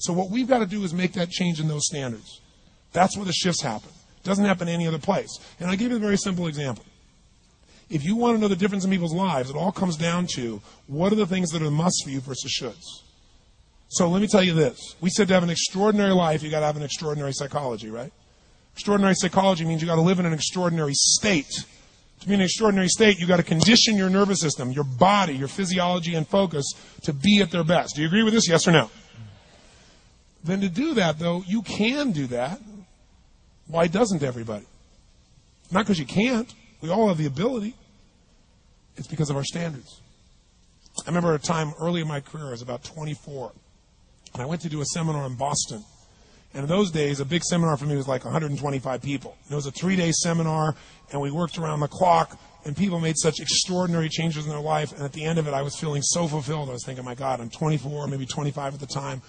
So what we've got to do is make that change in those standards. That's where the shifts happen. It doesn't happen any other place. And I'll give you a very simple example. If you want to know the difference in people's lives, it all comes down to what are the things that are musts for you versus shoulds. So let me tell you this. We said to have an extraordinary life, you got to have an extraordinary psychology, right? Extraordinary psychology means you got to live in an extraordinary state. To be in an extraordinary state, you got to condition your nervous system, your body, your physiology and focus to be at their best. Do you agree with this? Yes or no? Then to do that, though, you can do that. Why doesn't everybody? Not because you can't. We all have the ability. It's because of our standards. I remember a time early in my career, I was about 24, and I went to do a seminar in Boston. And in those days, a big seminar for me was like 125 people. It was a 3-day seminar, and we worked around the clock, and people made such extraordinary changes in their life. And at the end of it, I was feeling so fulfilled. I was thinking, my God, I'm 24, maybe 25 at the time.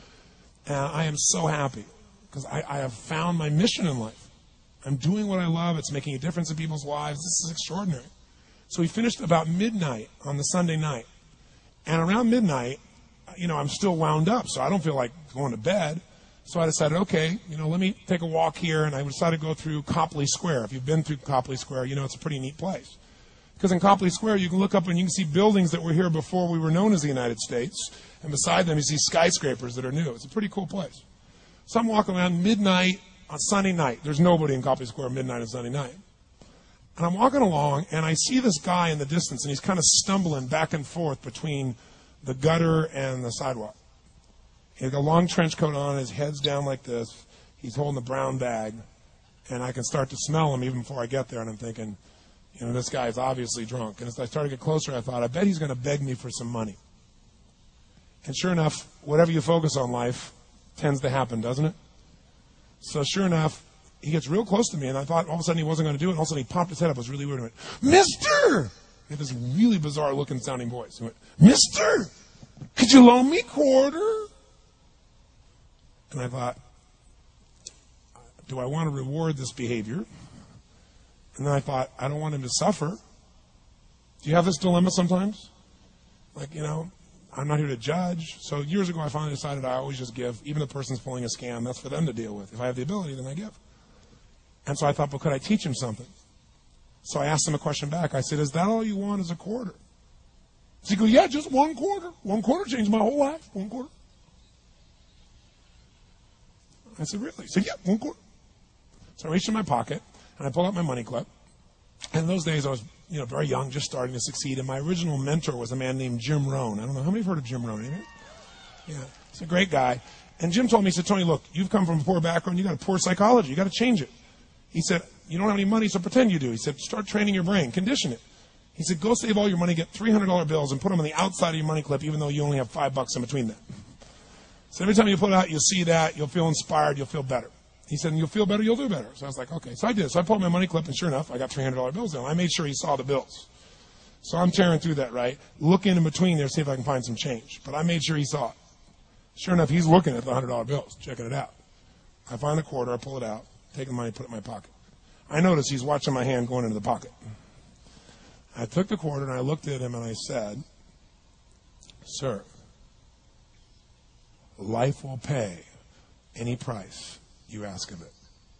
And I am so happy because I have found my mission in life. I'm doing what I love. It's making a difference in people's lives. This is extraordinary. So we finished about midnight on the Sunday night. And around midnight, I'm still wound up, so I don't feel like going to bed. So I decided, okay, let me take a walk here, and I decided to go through Copley Square. If you've been through Copley Square, it's a pretty neat place. Because in Copley Square, you can look up and you can see buildings that were here before we were known as the United States, and beside them you see skyscrapers that are new. It's a pretty cool place. So I'm walking around midnight on Sunday night. There's nobody in Copley Square midnight on Sunday night. And I'm walking along, and I see this guy in the distance, and he's kind of stumbling back and forth between the gutter and the sidewalk. He's got a long trench coat on, his head's down like this. He's holding a brown bag, and I can start to smell him even before I get there, and I'm thinking, this guy's obviously drunk. And as I started to get closer, I thought, I bet he's going to beg me for some money. And sure enough, whatever you focus on life tends to happen, doesn't it? So sure enough, he gets real close to me, and I thought all of a sudden he wasn't going to do it, and all of a sudden he popped his head up. It was really weird. He went, Mister! He had this really bizarre-looking sounding voice. He went, Mister, could you loan me a quarter? And I thought, do I want to reward this behavior? And then I thought, I don't want him to suffer. Do you have this dilemma sometimes? Like, I'm not here to judge. So years ago, I finally decided I always just give. Even if the person's pulling a scam, that's for them to deal with. If I have the ability, then I give. And so I thought, could I teach him something? So I asked him a question back. I said, is that all you want is a quarter? So he goes, yeah, just 1 quarter. 1 quarter changed my whole life. 1 quarter. I said, really? He said, yeah, 1 quarter. So I reached in my pocket, and I pulled out my money clip. And in those days, I was, very young, just starting to succeed. And my original mentor was a man named Jim Rohn. I don't know, how many have heard of Jim Rohn? Anybody? Yeah, he's a great guy. And Jim told me, he said, Tony, look, you've come from a poor background. You got a poor psychology. You got to change it. He said, you don't have any money, so pretend you do. He said, start training your brain. Condition it. He said, go save all your money, get $300 bills, and put them on the outside of your money clip, even though you only have $5 in between them. So every time you pull it out, you'll see that, you'll feel inspired, you'll feel better. He said, and you'll feel better, you'll do better. So I was like, okay. So I did. So I pulled my money clip, and sure enough, I got $300 bills in. I made sure he saw the bills. So I'm tearing through that, right? Looking in between there, see if I can find some change. But I made sure he saw it. Sure enough, he's looking at the $100 bills, checking it out. I find the quarter, I pull it out, take the money, put it in my pocket. I notice he's watching my hand going into the pocket. I took the quarter, and I looked at him, and I said, sir, life will pay any price you ask of it.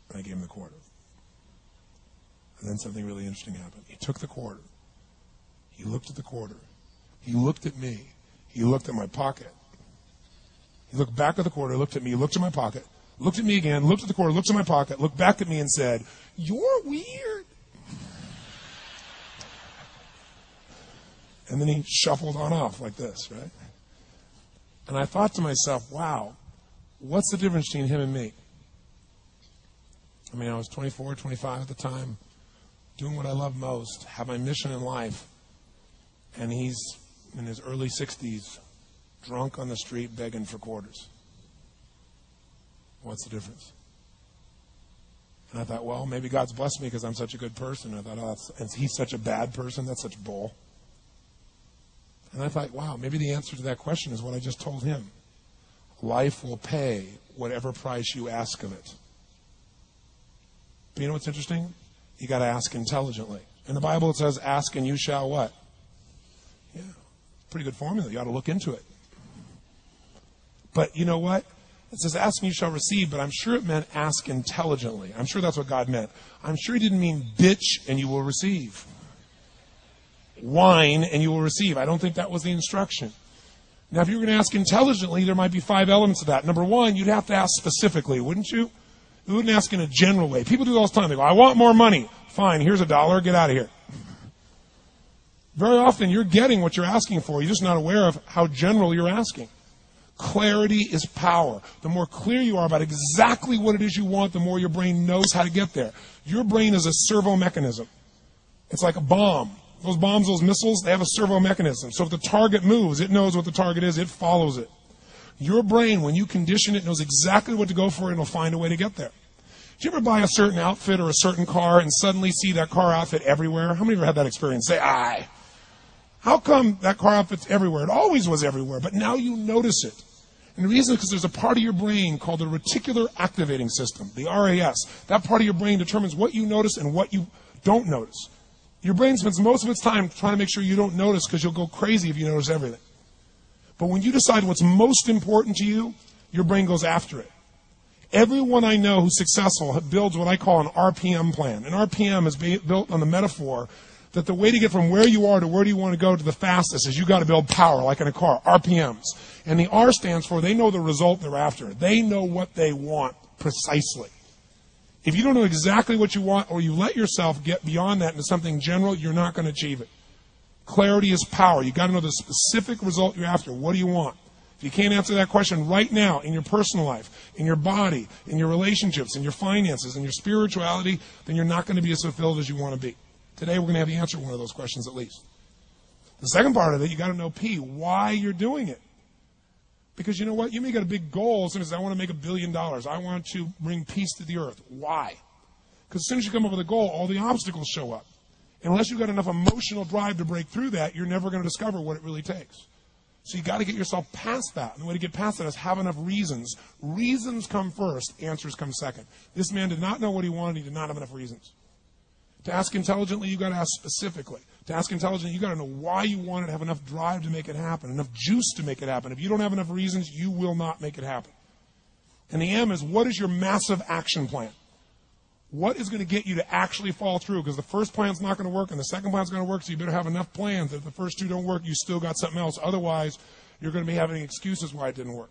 And I gave him the quarter. And then something really interesting happened. He took the quarter. He looked at the quarter. He looked at me. He looked at my pocket. He looked back at the quarter, looked at me, looked at my pocket, looked at me again, looked at the quarter, looked at my pocket, looked back at me and said, you're weird. And then he shuffled on off like this, right? And I thought to myself, wow, what's the difference between him and me? I mean, I was 24, 25 at the time, doing what I love most, have my mission in life, and he's in his early 60s, drunk on the street begging for quarters. What's the difference? And I thought, well, maybe God's blessed me because I'm such a good person. I thought, and he's such a bad person. That's such bull. And I thought, wow, maybe the answer to that question is what I just told him. Life will pay whatever price you ask of it. But you know what's interesting? You got to ask intelligently. In the Bible it says, ask and you shall what? Yeah, pretty good formula. You ought to look into it. But you know what? It says, ask and you shall receive, but I'm sure it meant ask intelligently. I'm sure that's what God meant. I'm sure he didn't mean bitch and you will receive. Whine and you will receive. I don't think that was the instruction. Now, if you were going to ask intelligently, there might be 5 elements of that. Number one, you'd have to ask specifically, wouldn't you? You wouldn't ask in a general way. People do it all the time. They go, I want more money. Fine, here's $1. Get out of here. Very often, you're getting what you're asking for. You're just not aware of how general you're asking. Clarity is power. The more clear you are about exactly what it is you want, the more your brain knows how to get there. Your brain is a servo mechanism. It's like a bomb. Those bombs, those missiles, they have a servo mechanism. So if the target moves, it knows what the target is. It follows it. Your brain, when you condition it, knows exactly what to go for and it'll find a way to get there. Do you ever buy a certain outfit or a certain car and suddenly see that car outfit everywhere? How many of you have had that experience? Say, aye. How come that car outfit's everywhere? It always was everywhere, but now you notice it. And the reason is because there's a part of your brain called the reticular activating system, the RAS. That part of your brain determines what you notice and what you don't notice. Your brain spends most of its time trying to make sure you don't notice because you'll go crazy if you notice everything. But when you decide what's most important to you, your brain goes after it. Everyone I know who's successful builds what I call an RPM plan. An RPM is built on the metaphor that the way to get from where you are to where do you want to go to the fastest is you got to build power, like in a car, RPMs. And the R stands for they know the result they're after. They know what they want precisely. If you don't know exactly what you want or you let yourself get beyond that into something general, you're not going to achieve it. Clarity is power. You got to know the specific result you're after. What do you want? If you can't answer that question right now in your personal life, in your body, in your relationships, in your finances, in your spirituality, then you're not going to be as fulfilled as you want to be. Today we're going to have the answer to one of those questions at least. The second part of it, you got to know P, why you're doing it. Because you know what? You may get a big goal as soon as I want to make $1 billion. I want to bring peace to the earth. Why? Because as soon as you come up with a goal, all the obstacles show up. Unless you've got enough emotional drive to break through that, you're never going to discover what it really takes. So you got to get yourself past that. And the way to get past that is have enough reasons. Reasons come first, answers come second. This man did not know what he wanted. He did not have enough reasons. To ask intelligently, you got to ask specifically. To ask intelligently, you got to know why you want it, have enough drive to make it happen, enough juice to make it happen. If you don't have enough reasons, you will not make it happen. And the M is, what is your massive action plan? What is going to get you to actually fall through? Because the first plan's not going to work and the second plan's going to work, so you better have enough plans that if the first two don't work, you still got something else. Otherwise, you're going to be having excuses why it didn't work.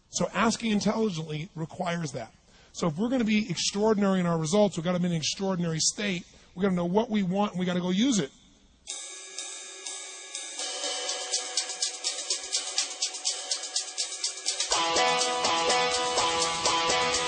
So asking intelligently requires that. So if we're going to be extraordinary in our results, we've got to be in an extraordinary state. We've got to know what we want, and we've got to go use it.